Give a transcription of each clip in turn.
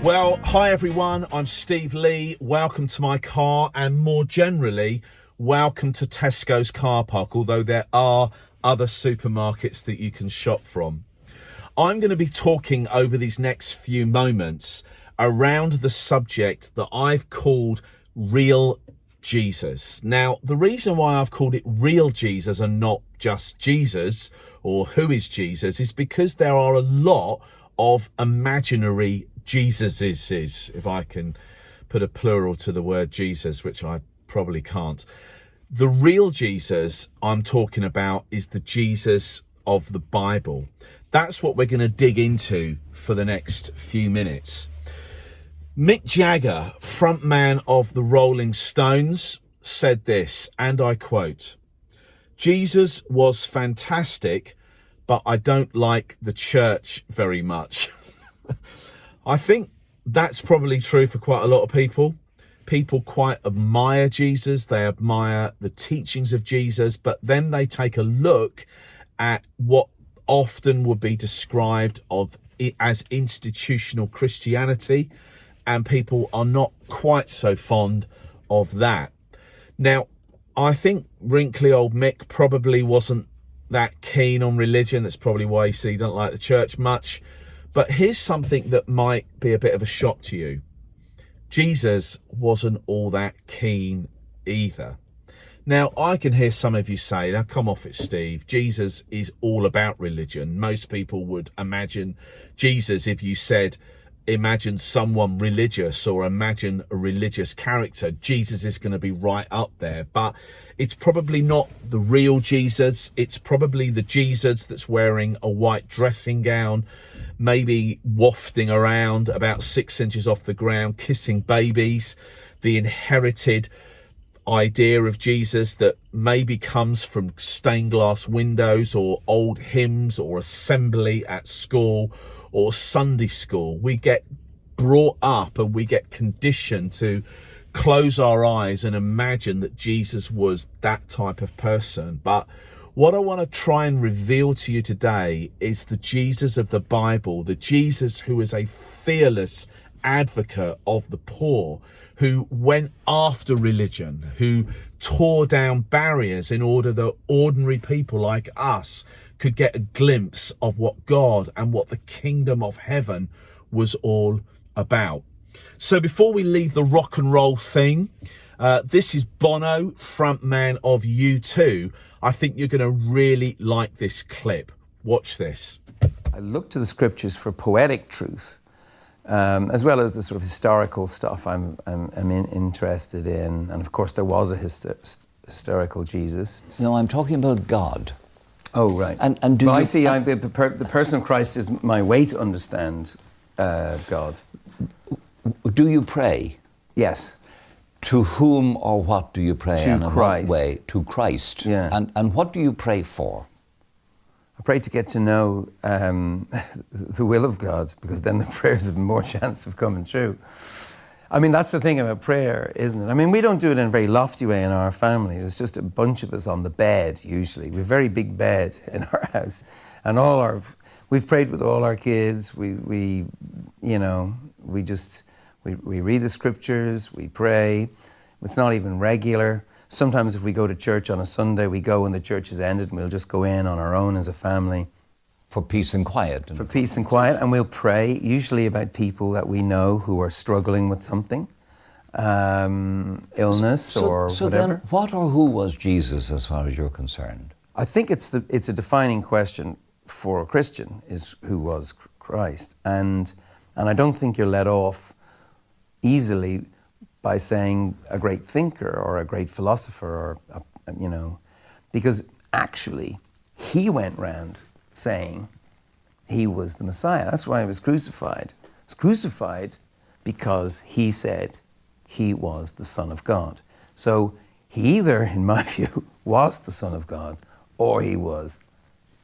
Well, hi everyone, I'm Steve Lee. Welcome to my car, and more generally, welcome to Tesco's car park, although there are other supermarkets that you can shop from. I'm going to be talking over these next few moments around the subject that I've called Real Jesus. Now, the reason why I've called it Real Jesus and not just Jesus or Who is Jesus is because there are a lot of imaginary Jesuses, if I can put a plural to the word Jesus, which I probably can't. The real Jesus I'm talking about is the Jesus of the Bible. That's what we're going to dig into for the next few minutes. Mick Jagger, frontman of the Rolling Stones, said this, and I quote, "Jesus was fantastic, but I don't like the church very much." I think that's probably true for quite a lot of people. People quite admire Jesus. They admire the teachings of Jesus, but then they take a look at what often would be described as institutional Christianity, and people are not quite so fond of that. Now, I think wrinkly old Mick probably wasn't that keen on religion. That's probably why he said he doesn't like the church much. But here's something that might be a bit of a shock to you. Jesus wasn't all that keen either. Now, I can hear some of you say, now come off it, Steve. Jesus is all about religion. Most people would imagine Jesus, if you said, imagine someone religious or imagine a religious character, Jesus is going to be right up there. But it's probably not the real Jesus. It's probably the Jesus that's wearing a white dressing gown, maybe wafting around about 6 inches off the ground, kissing babies, the inherited idea of Jesus that maybe comes from stained glass windows or old hymns or assembly at school or Sunday school. We get brought up and we get conditioned to close our eyes and imagine that Jesus was that type of person. But what I want to try and reveal to you today is the Jesus of the Bible, the Jesus who is a fearless advocate of the poor, who went after religion, who tore down barriers in order that ordinary people like us could get a glimpse of what God and what the kingdom of heaven was all about. So before we leave the rock and roll thing, this is Bono, frontman of U2. I think you're going to really like this clip. Watch this. I look to the scriptures for poetic truth, as well as the sort of historical stuff I'm interested in. And of course, there was a historical Jesus. No, I'm talking about God. Oh, right. And do well, you... I see the person of Christ is my way to understand God. Do you pray? Yes. To whom or what do you pray? To and Christ. In what way? To Christ. Yeah. And what do you pray for? I pray to get to know the will of God, because then the prayers have more chance of coming true. I mean, that's the thing about prayer, isn't it? I mean, we don't do it in a very lofty way in our family. There's just a bunch of us on the bed, usually. We have a very big bed in our house. And we've prayed with all our kids. We read the scriptures, we pray. It's not even regular. Sometimes if we go to church on a Sunday, we go when the church has ended, and we'll just go in on our own as a family. For peace and quiet. For peace and quiet, and we'll pray, usually about people that we know who are struggling with something, illness or so whatever. Then what or who was Jesus as far as you're concerned? I think it's a defining question for a Christian, is who was Christ. And I don't think you're let off easily by saying a great thinker or a great philosopher, or because actually he went round saying he was the Messiah. That's why he was crucified. He was crucified because he said he was the Son of God. So he either, in my view, was the Son of God, or he was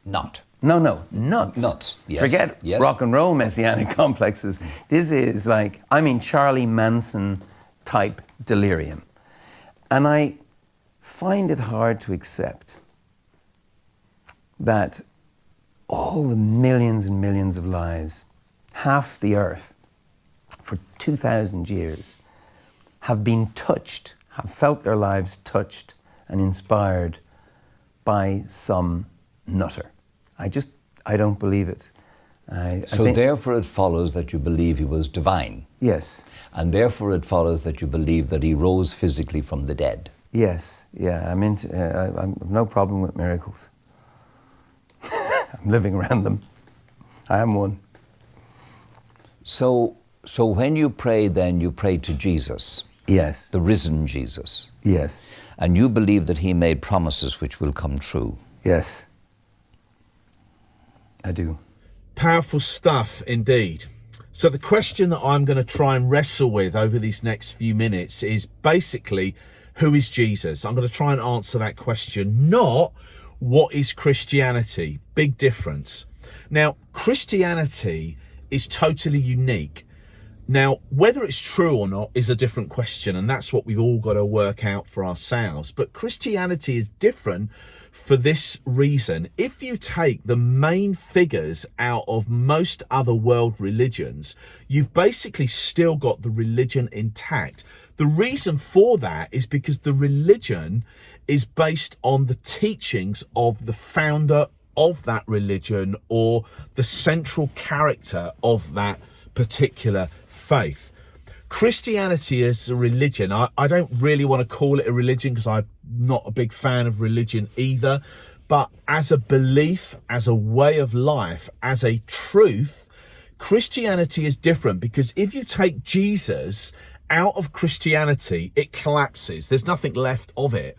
not. No, nuts. Nuts, yes. Forget yes. rock and roll messianic complexes. This is like, Charlie Manson type delirium. And I find it hard to accept that all the millions and millions of lives, half the earth, for 2,000 years have been touched, have felt their lives touched and inspired by some nutter. I don't believe it. I think, therefore it follows that you believe he was divine. yes, And therefore it follows that you believe that he rose physically from the dead. yes, yeah. I have no problem with miracles. I'm living around them. I am one. So when you pray, then you pray to Jesus, Yes, the risen Jesus. yes, And you believe that he made promises which will come true. yes. I do. Powerful stuff indeed. So the question that I'm going to try and wrestle with over these next few minutes is basically, who is Jesus? I'm going to try and answer that question, not what is Christianity? Big difference. Now, Christianity is totally unique. Now, whether it's true or not is a different question, and that's what we've all got to work out for ourselves. But Christianity is different for this reason. If you take the main figures out of most other world religions, you've basically still got the religion intact. The reason for that is because the religion is based on the teachings of the founder of that religion or the central character of that particular faith. Christianity is a religion. I don't really want to call it a religion because I'm not a big fan of religion either. But as a belief, as a way of life, as a truth, Christianity is different, because if you take Jesus out of Christianity, it collapses. There's nothing left of it,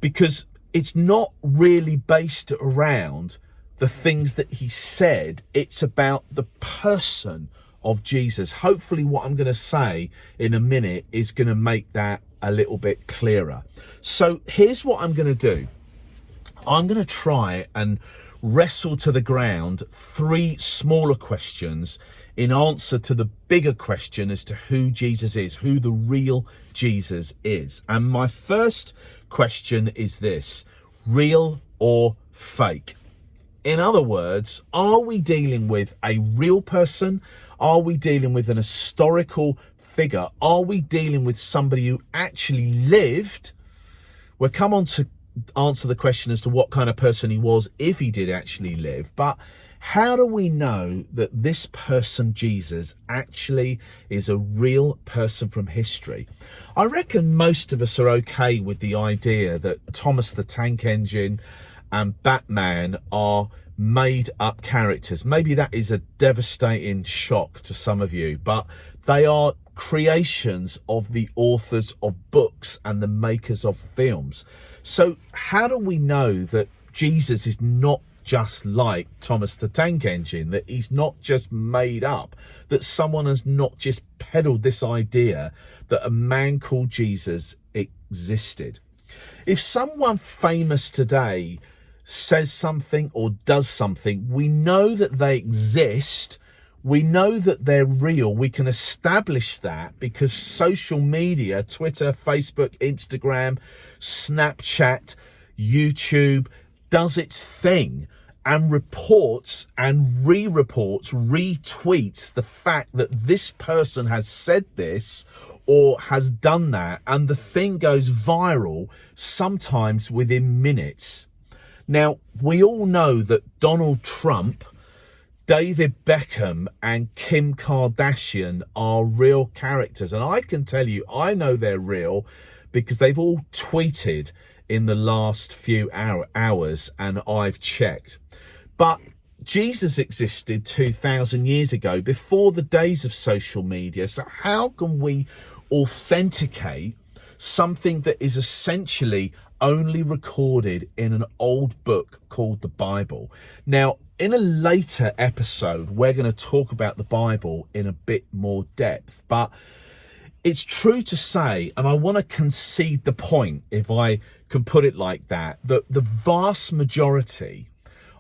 because it's not really based around the things that he said. It's about the person of Jesus. Hopefully what I'm going to say in a minute is going to make that a little bit clearer. So here's what I'm going to do. I'm going to try and wrestle to the ground 3 smaller questions in answer to the bigger question as to who Jesus is, who the real Jesus is. And my first question is this: real or fake? In other words, are we dealing with a real person? Are we dealing with an historical figure? Are we dealing with somebody who actually lived? We'll come on to answer the question as to what kind of person he was if he did actually live. But how do we know that this person, Jesus, actually is a real person from history? I reckon most of us are okay with the idea that Thomas the Tank Engine and Batman are made up characters. Maybe that is a devastating shock to some of you, but they are creations of the authors of books and the makers of films. So how do we know that Jesus is not just like Thomas the Tank Engine, that he's not just made up, that someone has not just peddled this idea that a man called Jesus existed? If someone famous today says something or does something, we know that they exist, we know that they're real, we can establish that because social media, Twitter, Facebook, Instagram, Snapchat, YouTube, does its thing and reports and re-reports, retweets the fact that this person has said this or has done that, and the thing goes viral, sometimes within minutes. Now, we all know that Donald Trump, David Beckham and Kim Kardashian are real characters. And I can tell you, I know they're real because they've all tweeted in the last few hours and I've checked. But Jesus existed 2,000 years ago, before the days of social media. So how can we authenticate something that is essentially only recorded in an old book called the Bible? Now, in a later episode, we're going to talk about the Bible in a bit more depth, but it's true to say, and I want to concede the point, if I can put it like that the vast majority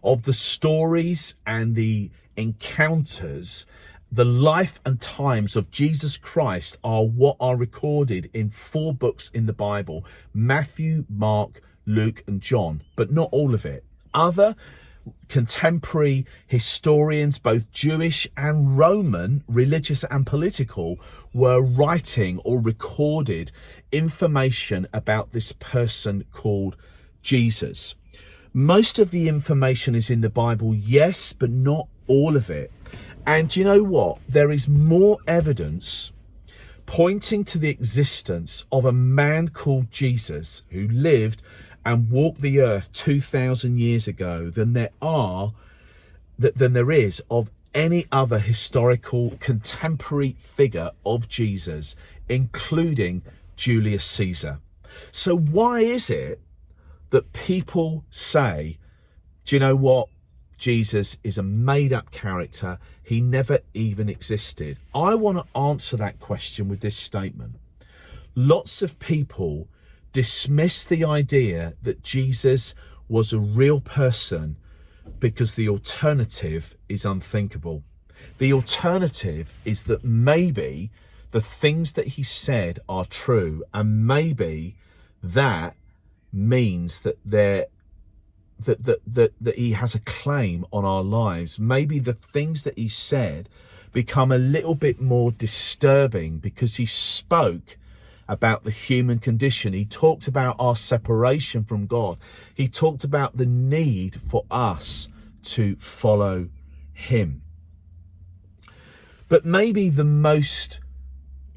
of the stories and the encounters, the life and times of Jesus Christ, are what are recorded in 4 books in the Bible: Matthew, Mark, Luke and John, but not all of it. Other contemporary historians, both Jewish and Roman, religious and political, were writing or recorded information about this person called Jesus. Most of the information is in the Bible, yes, but not all of it. And you know what? There is more evidence pointing to the existence of a man called Jesus who lived and walked the earth 2,000 years ago than there is of any other historical contemporary figure of Jesus, including Julius Caesar. So why is it that people say, do you know what? Jesus is a made-up character. He never even existed. I want to answer that question with this statement. Lots of people dismiss the idea that Jesus was a real person because the alternative is unthinkable. The alternative is that maybe the things that he said are true, and maybe that means that that he has a claim on our lives. Maybe the things that he said become a little bit more disturbing because he spoke about the human condition. He talked about our separation from God. He talked about the need for us to follow him. But maybe the most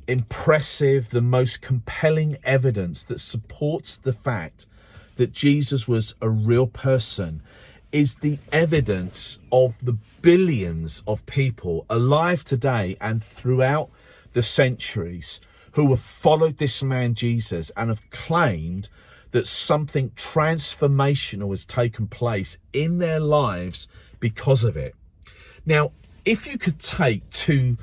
impressive, the most compelling evidence that supports the fact that Jesus was a real person is the evidence of the billions of people alive today and throughout the centuries who have followed this man Jesus and have claimed that something transformational has taken place in their lives because of it. Now, if you could take two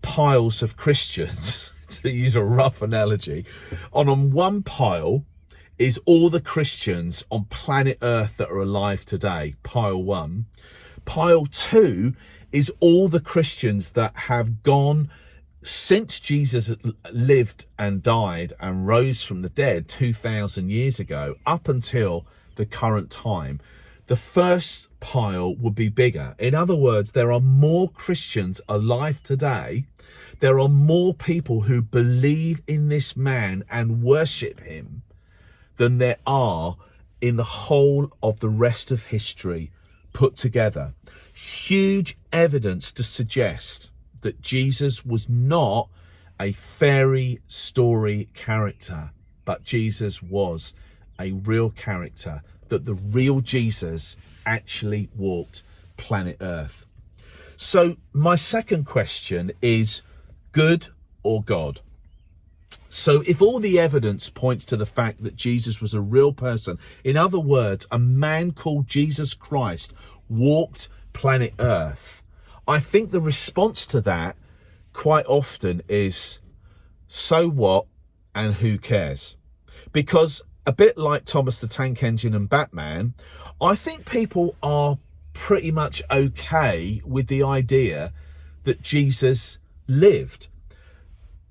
piles of Christians, to use a rough analogy, on one pile is all the Christians on planet Earth that are alive today, pile one. Pile two is all the Christians that have gone since Jesus lived and died and rose from the dead 2,000 years ago up until the current time. The first pile would be bigger. In other words, there are more Christians alive today. There are more people who believe in this man and worship him than there are in the whole of the rest of history put together. Huge evidence to suggest that Jesus was not a fairy story character, but Jesus was a real character, that the real Jesus actually walked planet Earth. So my second question is, good or God? So if all the evidence points to the fact that Jesus was a real person, in other words, a man called Jesus Christ walked planet Earth, I think the response to that quite often is, so what and who cares? Because a bit like Thomas the Tank Engine and Batman, I think people are pretty much okay with the idea that Jesus lived.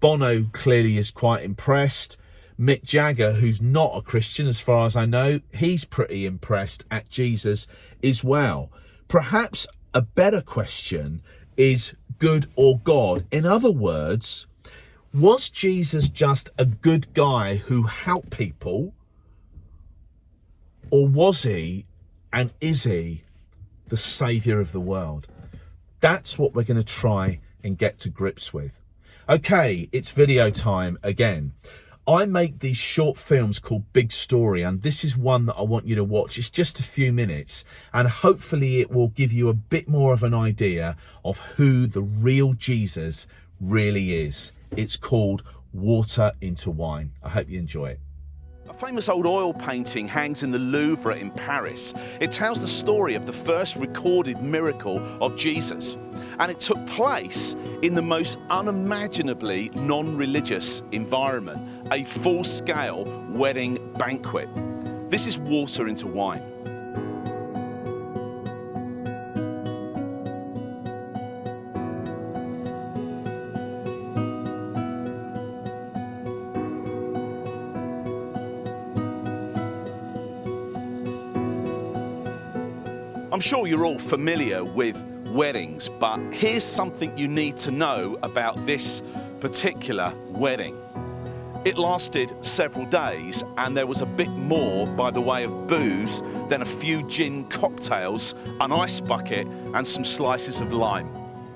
Bono clearly is quite impressed. Mick Jagger, who's not a Christian as far as I know, he's pretty impressed at Jesus as well. Perhaps a better question is good or God. In other words, was Jesus just a good guy who helped people? Or was he and is he the saviour of the world? That's what we're going to try and get to grips with. Okay, it's video time again. I make these short films called Big Story, and this is one that I want you to watch. It's just a few minutes, and hopefully it will give you a bit more of an idea of who the real Jesus really is. It's called Water into Wine. I hope you enjoy it. A famous old oil painting hangs in the Louvre in Paris. It tells the story of the first recorded miracle of Jesus, and it took place in the most unimaginably non-religious environment, a full-scale wedding banquet. This is water into wine. I'm sure you're all familiar with weddings, but here's something you need to know about this particular wedding. It lasted several days, and there was a bit more by the way of booze than a few gin cocktails, an ice bucket, and some slices of lime.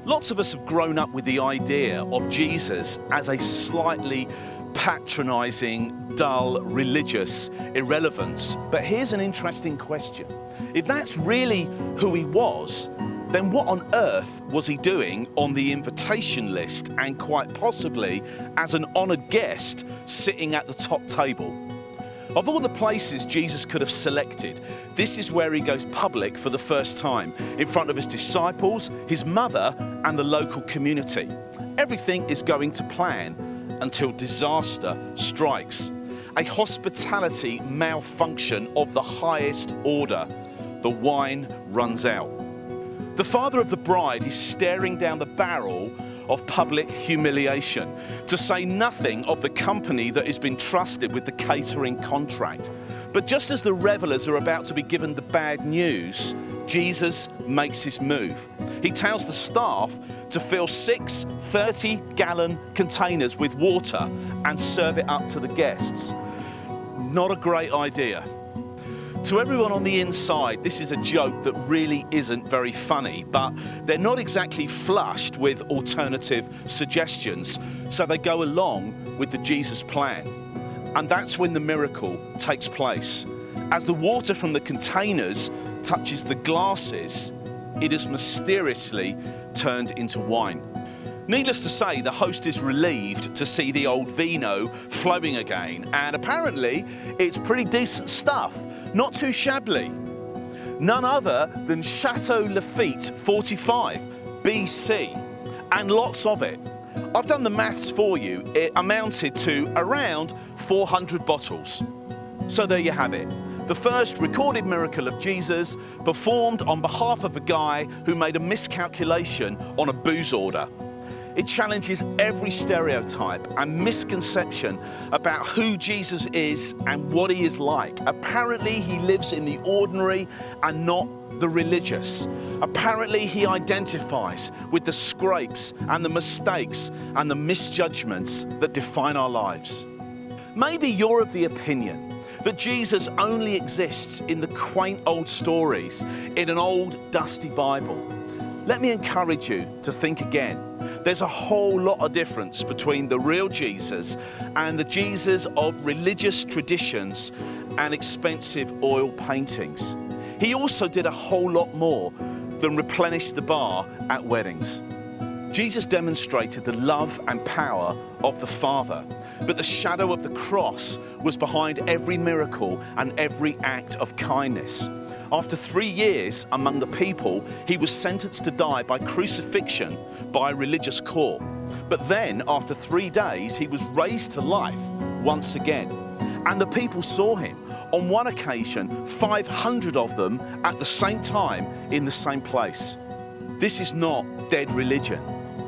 Lots of us have grown up with the idea of Jesus as a slightly patronising, dull, religious irrelevance. But here's an interesting question. If that's really who he was, then what on earth was he doing on the invitation list, and quite possibly as an honoured guest sitting at the top table? Of all the places Jesus could have selected, this is where he goes public for the first time, in front of his disciples, his mother, and the local community. Everything is going to plan until disaster strikes. A hospitality malfunction of the highest order. The wine runs out. The father of the bride is staring down the barrel of public humiliation, to say nothing of the company that has been trusted with the catering contract. But just as the revelers are about to be given the bad news, Jesus makes his move. He tells the staff to fill 6 30-gallon containers with water and serve it up to the guests. Not a great idea. To everyone on the inside, this is a joke that really isn't very funny, but they're not exactly flushed with alternative suggestions, so they go along with the Jesus plan. And that's when the miracle takes place. As the water from the containers touches the glasses, it is mysteriously turned into wine. Needless to say, the host is relieved to see the old vino flowing again, and apparently it's pretty decent stuff, not too shabbily. None other than Chateau Lafite 45 BC, and lots of it. I've done the maths for you. It amounted to around 400 bottles. So there you have it. The first recorded miracle of Jesus, performed on behalf of a guy who made a miscalculation on a booze order. It challenges every stereotype and misconception about who Jesus is and what he is like. Apparently, he lives in the ordinary and not the religious. Apparently, he identifies with the scrapes and the mistakes and the misjudgments that define our lives. Maybe you're of the opinion that Jesus only exists in the quaint old stories in an old dusty Bible. Let me encourage you to think again. There's a whole lot of difference between the real Jesus and the Jesus of religious traditions and expensive oil paintings. He also did a whole lot more than replenish the bar at weddings. Jesus demonstrated the love and power of the Father, but the shadow of the cross was behind every miracle and every act of kindness. After 3 years among the people, he was sentenced to die by crucifixion by a religious court. But then, after 3 days, he was raised to life once again. And the people saw him. On one occasion, 500 of them at the same time in the same place. This is not dead religion.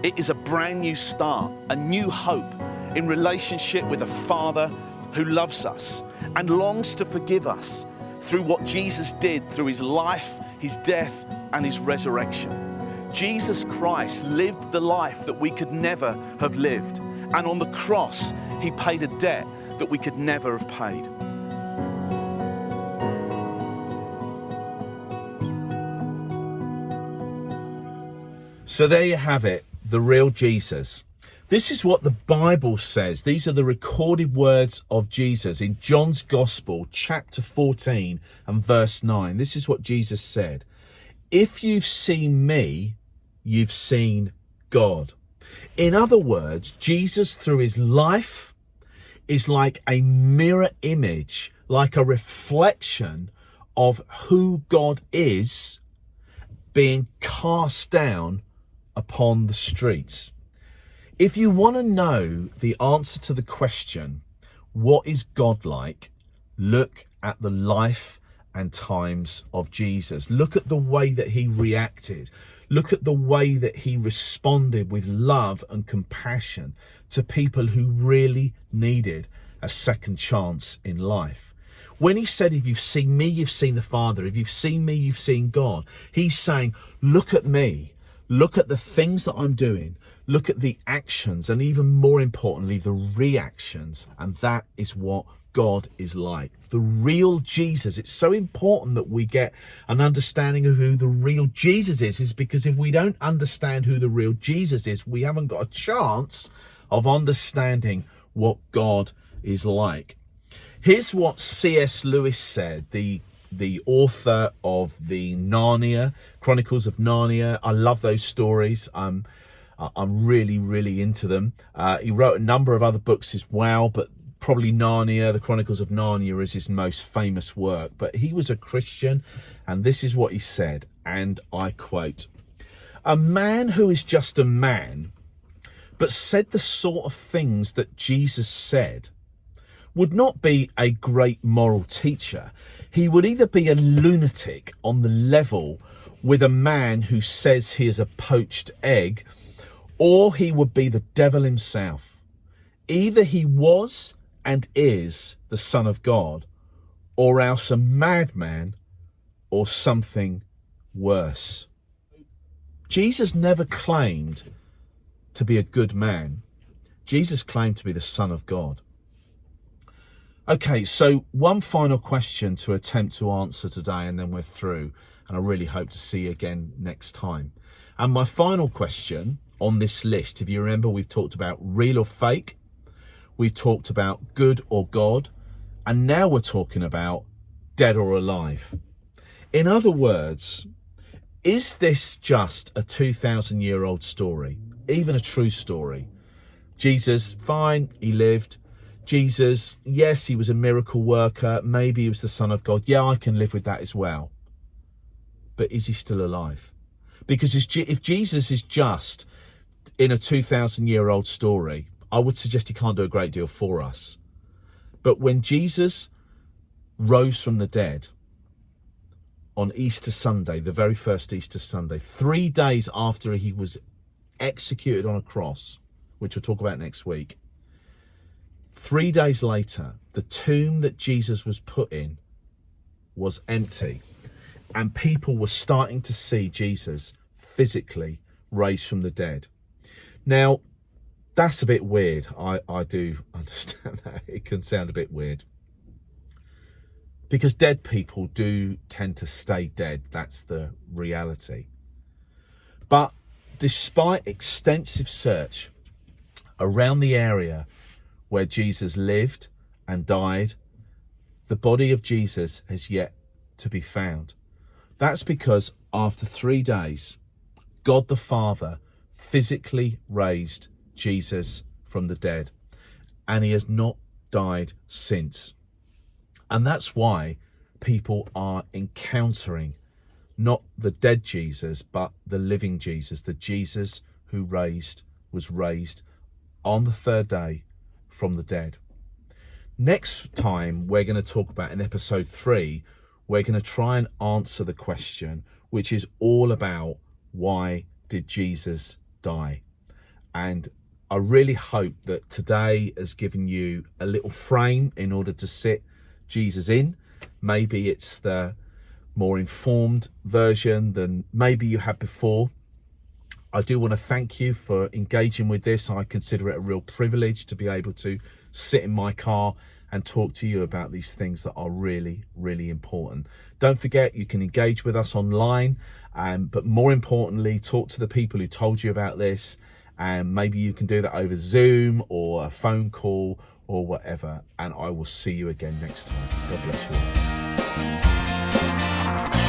It is a brand new start, a new hope in relationship with a Father who loves us and longs to forgive us through what Jesus did through his life, his death, and his resurrection. Jesus Christ lived the life that we could never have lived. And on the cross, he paid a debt that we could never have paid. So there you have it, the real Jesus. This is what the Bible says. These are the recorded words of Jesus in John's Gospel, chapter 14 and verse 9. This is what Jesus said. If you've seen me, you've seen God. In other words, Jesus through his life is like a mirror image, like a reflection of who God is being cast down upon the streets. If you want to know the answer to the question, what is God like? Look at the life and times of Jesus. Look at the way that he reacted. Look at the way that he responded with love and compassion to people who really needed a second chance in life. When he said, if you've seen me, you've seen the Father. If you've seen me, you've seen God. He's saying, look at me. Look at the things that I'm doing. Look at the actions, and even more importantly, the reactions. And that is what God is like. The real Jesus. It's so important that we get an understanding of who the real Jesus is because if we don't understand who the real Jesus is, we haven't got a chance of understanding what God is like. Here's what C.S. Lewis said, the author of the Chronicles of Narnia. I love those stories. I'm really, really into them. He wrote a number of other books as well, but probably Narnia, the Chronicles of Narnia is his most famous work. But he was a Christian, and this is what he said, and I quote, "A man who is just a man, but said the sort of things that Jesus said, would not be a great moral teacher. He would either be a lunatic on the level with a man who says he is a poached egg, or he would be the devil himself. Either he was and is the Son of God, or else a madman, or something worse." Jesus never claimed to be a good man. Jesus claimed to be the Son of God. Okay, so one final question to attempt to answer today, and then we're through, and I really hope to see you again next time. And my final question on this list, if you remember, we've talked about real or fake, we've talked about good or God, and now we're talking about dead or alive. In other words, is this just a 2,000-year-old story, even a true story? Jesus, fine, he lived. Jesus, yes, he was a miracle worker. Maybe he was the Son of God. Yeah, I can live with that as well. But is he still alive? Because if Jesus is just in a 2,000-year-old story, I would suggest he can't do a great deal for us. But when Jesus rose from the dead on Easter Sunday, the very first Easter Sunday, 3 days after he was executed on a cross, which we'll talk about next week, 3 days later, the tomb that Jesus was put in was empty, and people were starting to see Jesus physically raised from the dead. Now, that's a bit weird. I do understand that. It can sound a bit weird, because dead people do tend to stay dead. That's the reality. But despite extensive search around the area where Jesus lived and died, the body of Jesus has yet to be found. That's because after 3 days, God the Father physically raised Jesus from the dead, and he has not died since. And that's why people are encountering not the dead Jesus, but the living Jesus, the Jesus who was raised on the third day from the dead. Next time, we're going to talk about, in episode 3, we're going to try and answer the question, which is all about, why did Jesus die? And I really hope that today has given you a little frame in order to sit Jesus in. Maybe it's the more informed version than maybe you had before. I do want to thank you for engaging with this. I consider it a real privilege to be able to sit in my car and talk to you about these things that are really, really important. Don't forget, you can engage with us online, but more importantly, talk to the people who told you about this, and maybe you can do that over Zoom or a phone call or whatever. And I will see you again next time. God bless you all.